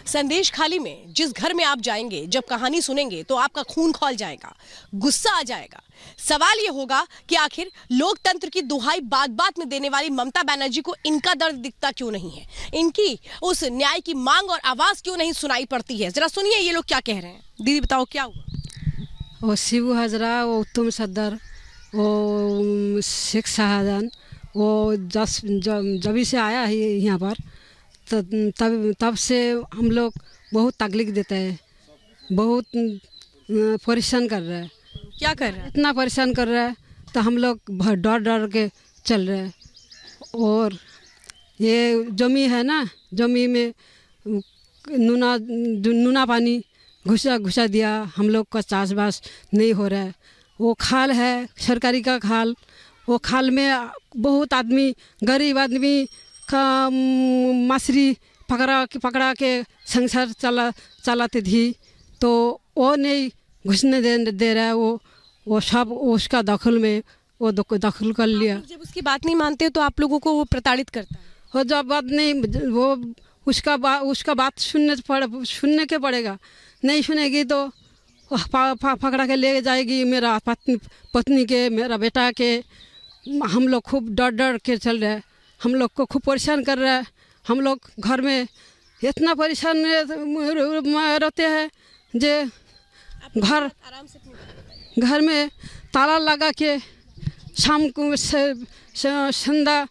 संदेश खाली में जिस घर में आप जाएंगे, जब कहानी सुनेंगे तो आपका खून खौल जाएगा, गुस्सा आ जाएगा। सवाल ये होगा कि आखिर लोकतंत्र की दुहाई बात बात में देने वाली ममता बनर्जी को इनका दर्द दिखता क्यों नहीं है, इनकी उस न्याय की मांग और आवाज क्यों नहीं सुनाई पड़ती है। जरा सुनिए ये लोग क्या कह रहे हैं। दीदी बताओ क्या हुआ। वो शिबू हजरा, वो उत्तम सदर, वो शेख शाहजहान, वो जब से आया है यहाँ पर तब से हम लोग बहुत तकलीफ देते हैं, बहुत परेशान कर रहा है। क्या कर रहा है? इतना परेशान कर रहा है तो हम लोग डर डर के चल रहे हैं। और ये जमी है ना, जमी में नूना पानी घुसा दिया, हम लोग का चाषबास नहीं हो रहा है। वो खाल है सरकारी का खाल, वो खाल में बहुत आदमी, गरीब आदमी का मछली पकड़ा के संसार चलाते थी, तो वो नहीं घुसने दे रहा है। वो सब उसका दखल में वो दखल कर लिया। जब उसकी बात नहीं मानते तो आप लोगों को वो प्रताड़ित करता है। और जब बात नहीं, वो उसका बात सुनने के पड़ेगा। नहीं सुनेगी तो पकड़ा के ले जाएगी मेरा पत्नी के, मेरा बेटा के। हम लोग खूब डर के चल रहे हैं, हम लोग को खूब परेशान कर रहा है। हम लोग घर में इतना परेशान रहते हैं जे घर में ताला लगा के शाम को संध्या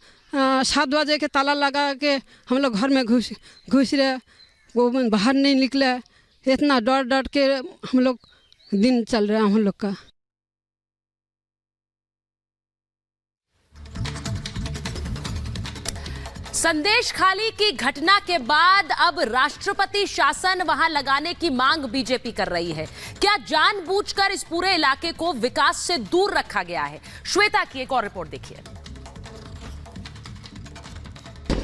7 बजे के ताला लगा के हम लोग घर में घुस रहे, वो बाहर नहीं निकले। इतना डर के हम लोग दिन चल रहा है हम लोग का। संदेश खाली की घटना के बाद अब राष्ट्रपति शासन वहां लगाने की मांग बीजेपी कर रही है। क्या जानबूझकर इस पूरे इलाके को विकास से दूर रखा गया है? श्वेता की एक और रिपोर्ट देखिए।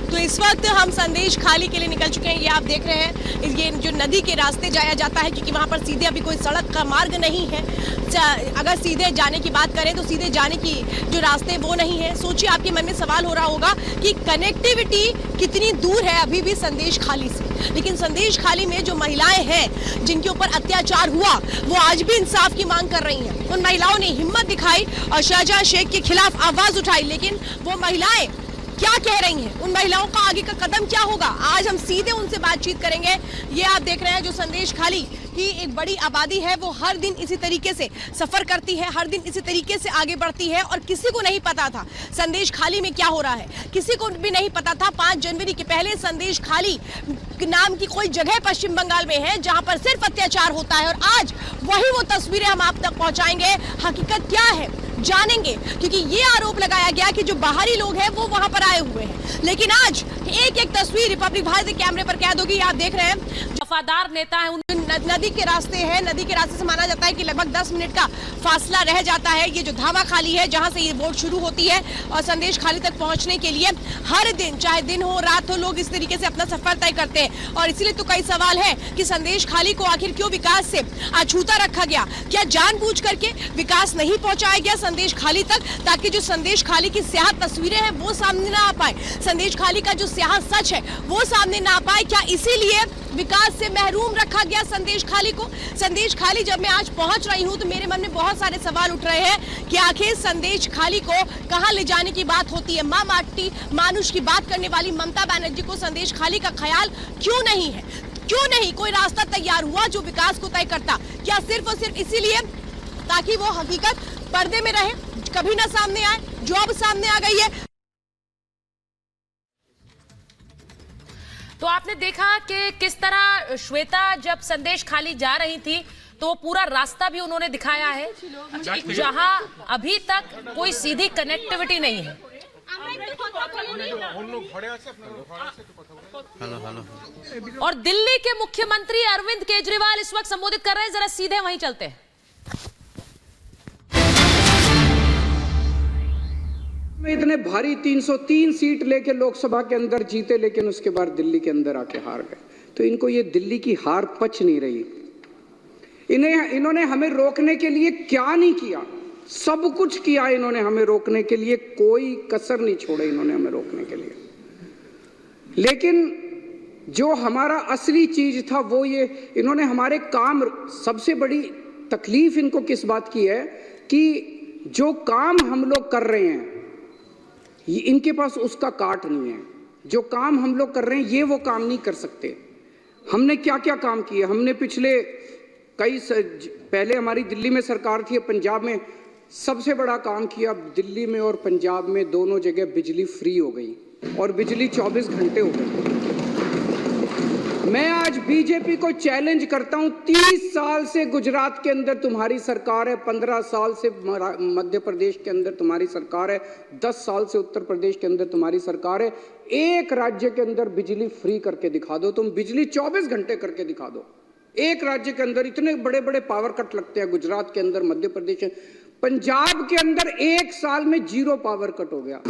तो इस वक्त हम संदेश खाली के लिए निकल चुके हैं। ये आप देख रहे हैं, ये जो नदी के रास्ते जाया जाता है, क्योंकि वहां पर सीधे अभी कोई सड़क का मार्ग नहीं है। अगर सीधे जाने की बात करें तो सीधे जाने की जो रास्ते वो नहीं है। सोचिए, आपके मन में सवाल हो रहा होगा कि कनेक्टिविटी कितनी दूर है अभी भी संदेश खाली से। लेकिन संदेश खाली में जो महिलाएं हैं जिनके ऊपर अत्याचार हुआ, वो आज भी इंसाफ की मांग कर रही हैं। उन महिलाओं ने हिम्मत दिखाई और शाहजहां शेख के खिलाफ आवाज उठाई। लेकिन वो महिलाएं क्या कह रही हैं, उन महिलाओं का आगे का कदम क्या होगा, आज हम सीधे उनसे बातचीत करेंगे। ये आप देख रहे हैं, जो संदेश खाली की एक बड़ी आबादी है, वो हर दिन इसी तरीके से सफर करती है, हर दिन इसी तरीके से आगे बढ़ती है। और किसी को नहीं पता था संदेश खाली में क्या हो रहा है, किसी को भी नहीं पता था 5 जनवरी के पहले संदेश खाली नाम की कोई जगह पश्चिम बंगाल में है जहां पर सिर्फ अत्याचार होता है। और आज वही वो तस्वीरें हम आप तक पहुंचाएंगे। हकीकत क्या है जानेंगे, क्योंकि ये आरोप लगाया गया कि जो बाहरी लोग हैं वो वहां पर आए हुए हैं। लेकिन आज एक एक तस्वीर रिपब्लिक भारत के कैमरे पर कैद होगी। आप देख रहे हैं, वफादार नेता है, नदी के रास्ते हैं। नदी के रास्ते से माना जाता है कि लगभग 10 मिनट का फासला रह जाता है। ये जो धावा खाली है, जहां से ये बोट शुरू होती है और संदेश खाली तक पहुंचने के लिए हर दिन, चाहे दिन हो रात हो, लोग इस तरीके से अपना सफर तय करते हैं। और इसीलिए तो कई सवाल है कि संदेश खाली को आखिर क्यों विकास से अछूता रखा गया। क्या जानबूझ करके विकास नहीं पहुंचाया गया संदेश खाली तक, ताकि जो संदेश खाली की स्याह तस्वीरें हैं वो सामने ना आ पाए, संदेश खाली का जो स्याह सच है वो सामने ना आ पाए? क्या इसीलिए विकास से महरूम रखा गया संदेश खाली को? संदेश खाली जब मैं आज पहुंच रही हूं तो मेरे मन में बहुत सारे सवाल उठ रहे हैं कि आखिर संदेश खाली को कहां ले जाने की बात होती है। मां माटी मानुष की बात करने वाली ममता बनर्जी को संदेश खाली का ख्याल क्यों नहीं है? क्यों नहीं कोई रास्ता तैयार हुआ जो विकास को तय करता? क्या सिर्फ और सिर्फ इसीलिए ताकि वो हकीकत पर्दे में रहे, कभी ना सामने आए, जो अब सामने आ गई है? तो आपने देखा कि किस तरह श्वेता जब संदेश खाली जा रही थी तो पूरा रास्ता भी उन्होंने दिखाया है, जहां अभी तक कोई सीधी कनेक्टिविटी नहीं है। और दिल्ली के मुख्यमंत्री अरविंद केजरीवाल इस वक्त संबोधित कर रहे हैं, जरा सीधे वहीं चलते हैं। इतने भारी 303 सीट लेके लोकसभा के अंदर जीते, लेकिन उसके बाद दिल्ली के अंदर आके हार गए। तो इनको ये दिल्ली की हार पच नहीं रही। इन्होंने हमें रोकने के लिए क्या नहीं किया, सब कुछ किया इन्होंने हमें रोकने के लिए, कोई कसर नहीं छोड़े इन्होंने हमें रोकने के लिए। लेकिन जो हमारा असली चीज था वो ये, इन्होंने हमारे काम, सबसे बड़ी तकलीफ इनको किस बात की है कि जो काम हम लोग कर रहे हैं इनके पास उसका काट नहीं है। जो काम हम लोग कर रहे हैं ये वो काम नहीं कर सकते। हमने क्या क्या काम किए, हमने पिछले पहले हमारी दिल्ली में सरकार थी, पंजाब में सबसे बड़ा काम किया। दिल्ली में और पंजाब में दोनों जगह बिजली फ्री हो गई और बिजली 24 घंटे हो गई। मैं आज बीजेपी को चैलेंज करता हूं, 30 साल से गुजरात के अंदर तुम्हारी सरकार है, 15 साल से मध्य प्रदेश के अंदर तुम्हारी सरकार है, 10 साल से उत्तर प्रदेश के अंदर तुम्हारी सरकार है। एक राज्य के अंदर बिजली फ्री करके दिखा दो, तुम बिजली 24 घंटे करके दिखा दो। एक राज्य के अंदर इतने बड़े बड़े पावर कट लगते हैं, गुजरात के अंदर, मध्य प्रदेश, पंजाब के अंदर एक साल में 0 पावर कट हो गया।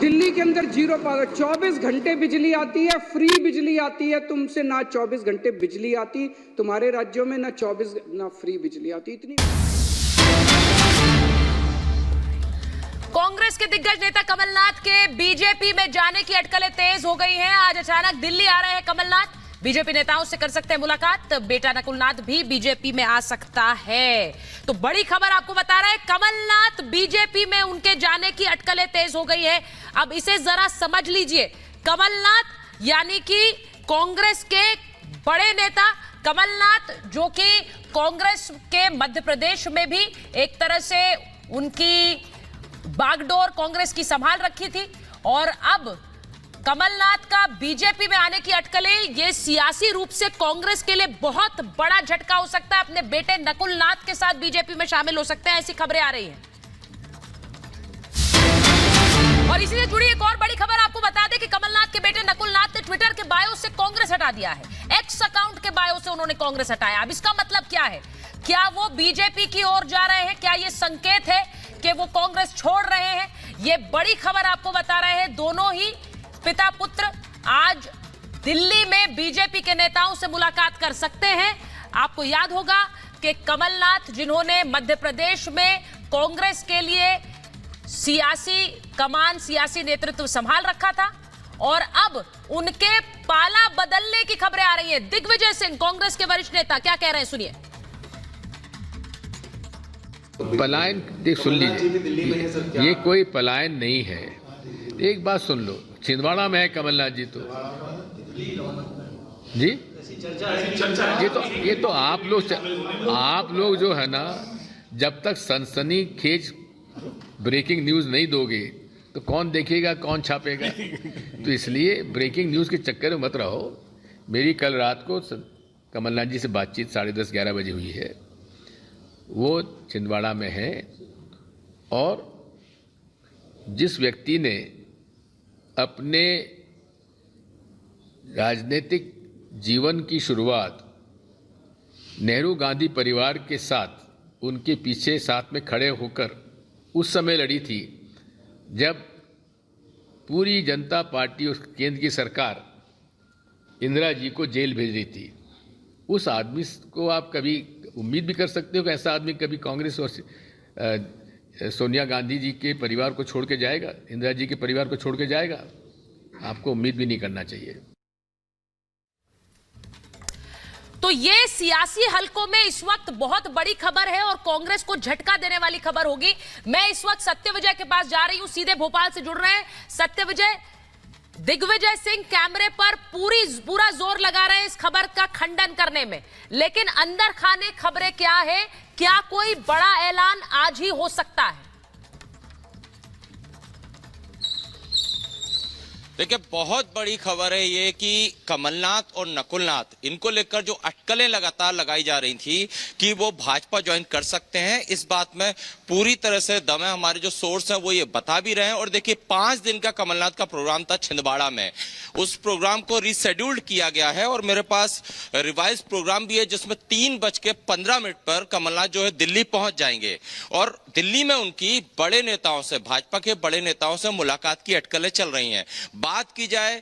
दिल्ली के अंदर 0 पावर, 24 घंटे बिजली आती है, फ्री बिजली आती है। तुमसे ना 24 घंटे बिजली आती, तुम्हारे राज्यों में ना 24 ना फ्री बिजली आती। इतनी कांग्रेस के दिग्गज नेता कमलनाथ के बीजेपी में जाने की अटकलें तेज हो गई हैं। आज अचानक दिल्ली आ रहे हैं कमलनाथ, बीजेपी नेताओं से कर सकते हैं मुलाकात। बेटा नकुलनाथ भी बीजेपी में आ सकता है। तो बड़ी खबर आपको बता रहा है, कमलनाथ बीजेपी में उनके जाने की अटकलें तेज हो गई है। अब इसे जरा समझ लीजिए, कमलनाथ यानी कि कांग्रेस के बड़े नेता कमलनाथ, जो कि कांग्रेस के मध्य प्रदेश में भी एक तरह से उनकी बागडोर कांग्रेस की संभाल रखी थी, और अब कमलनाथ का बीजेपी में आने की अटकलें, ये सियासी रूप से कांग्रेस के लिए बहुत बड़ा झटका हो सकता है। अपने बेटे नकुलनाथ के साथ बीजेपी में शामिल हो सकते हैं, ऐसी खबरें आ रही हैं। और इसी से जुड़ी एक और बड़ी खबर आपको बता दें कि कमलनाथ के बेटे नकुलनाथ ने ट्विटर के बायो से कांग्रेस हटा दिया है। एक्स अकाउंट के बायो से उन्होंने कांग्रेस हटाया। अब इसका मतलब क्या है? क्या वो बीजेपी की ओर जा रहे हैं? क्या ये संकेत है कि वो कांग्रेस छोड़ रहे हैं? ये बड़ी खबर आपको बता रहे हैं। दोनों ही पिता पुत्र आज दिल्ली में बीजेपी के नेताओं से मुलाकात कर सकते हैं। आपको याद होगा कि कमलनाथ, जिन्होंने मध्य प्रदेश में कांग्रेस के लिए सियासी कमान, सियासी नेतृत्व संभाल रखा था, और अब उनके पाला बदलने की खबरें आ रही हैं। दिग्विजय सिंह, कांग्रेस के वरिष्ठ नेता, क्या कह रहे हैं, सुनिए। पलायन देख, सुन लीजिए, ये कोई पलायन नहीं है। एक बात सुन लो, छिंदवाड़ा में है कमलनाथ जी, तो जी ये तो आप लोग जो है ना, जब तक सनसनीखेज ब्रेकिंग न्यूज़ नहीं दोगे तो कौन देखेगा, कौन छापेगा? तो इसलिए ब्रेकिंग न्यूज़ के चक्कर में मत रहो। मेरी कल रात को कमलनाथ जी से बातचीत 10:30-11 बजे हुई है। वो छिंदवाड़ा में है, और जिस व्यक्ति ने अपने राजनीतिक जीवन की शुरुआत नेहरू गांधी परिवार के साथ, उनके पीछे साथ में खड़े होकर उस समय लड़ी थी जब पूरी जनता पार्टी, उस केंद्र की सरकार इंदिरा जी को जेल भेज रही थी। उस आदमी को आप कभी उम्मीद भी कर सकते हो कि ऐसा आदमी कभी कांग्रेस और सोनिया गांधी जी के परिवार को छोड़ के जाएगा, इंदिरा जी के परिवार को छोड़ के जाएगा? आपको उम्मीद भी नहीं करना चाहिए। तो ये सियासी हलकों में इस वक्त बहुत बड़ी खबर है और कांग्रेस को झटका देने वाली खबर होगी। मैं इस वक्त सत्यविजय के पास जा रही हूं, सीधे भोपाल से जुड़ रहे हैं सत्यविजय। दिग्विजय सिंह कैमरे पर पूरा जोर लगा रहे हैं इस खबर का खंडन करने में, लेकिन अंदर खाने खबरें क्या है? क्या कोई बड़ा ऐलान आज ही हो सकता है? देखिए, बहुत बड़ी खबर है ये कि कमलनाथ और नकुलनाथ, इनको लेकर जो अटकलें लगातार लगाई जा रही थी कि वो भाजपा ज्वाइन कर सकते हैं, इस बात में पूरी तरह से दम है। हमारे जो सोर्स हैं वो ये बता भी रहे हैं। और देखिए, 5 दिन का कमलनाथ का प्रोग्राम था छिंदवाड़ा में, उस प्रोग्राम को रिशेड्यूल्ड किया गया है और मेरे पास रिवाइज प्रोग्राम भी है जिसमें 3:15 पर कमलनाथ जो है दिल्ली पहुंच जाएंगे और दिल्ली में उनकी बड़े नेताओं से, भाजपा के बड़े नेताओं से मुलाकात की अटकलें चल रही हैं। बात की जाए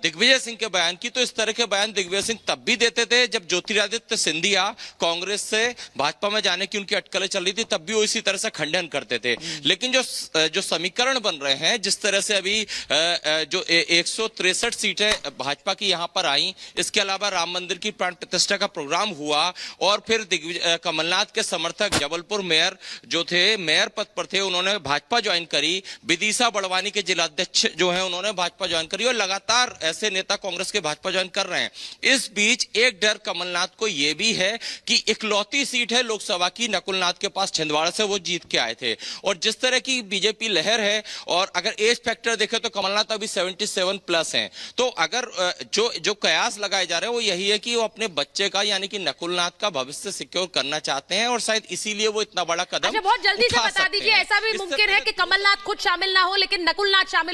दिग्विजय सिंह के बयान की, तो इस तरह के बयान दिग्विजय सिंह तब भी देते थे जब ज्योतिरादित्य सिंधिया कांग्रेस से भाजपा में जाने की उनकी अटकलें चल रही थी, तब भी वो इसी तरह से खंडन करते थे। लेकिन जो समीकरण बन रहे हैं, जिस तरह से अभी जो 163 सीटें भाजपा की यहां पर आई, इसके अलावा राम मंदिर की प्राण प्रतिष्ठा का प्रोग्राम हुआ और फिर कमलनाथ के समर्थक जबलपुर मेयर जो थे, मेयर पद पर थे, उन्होंने भाजपा ज्वाइन करी। विदिशा बड़वानी के जिलाध्यक्ष जो है उन्होंने भाजपा ज्वाइन करी और लगातार ऐसे नेता कांग्रेस के भाजपा ज्वाइन कर रहे हैं। इस बीच एक डर कमलनाथ को यह भी है कि इकलौती सीट है लोकसभा की नकुलनाथ के पास छिंदवाड़ा से, वो जीत के आए थे। और जिस तरह की बीजेपी लहर है और अगर एज फैक्टर देखें तो कमलनाथ अभी 77 प्लस हैं। तो अगर जो कयास लगाए जा रहे हैं वो यही है कि वो अपने बच्चे का यानी कि नकुलनाथ का भविष्य सिक्योर करना चाहते हैं और शायद इसीलिए वो इतना बड़ा कदम अच्छा, बहुत जल्दी से उठा बता सकते दीजिए, हैं। ऐसा भी इस मुमकिन है कि कमलनाथ खुद शामिल ना हो लेकिन नकुलनाथ शामिल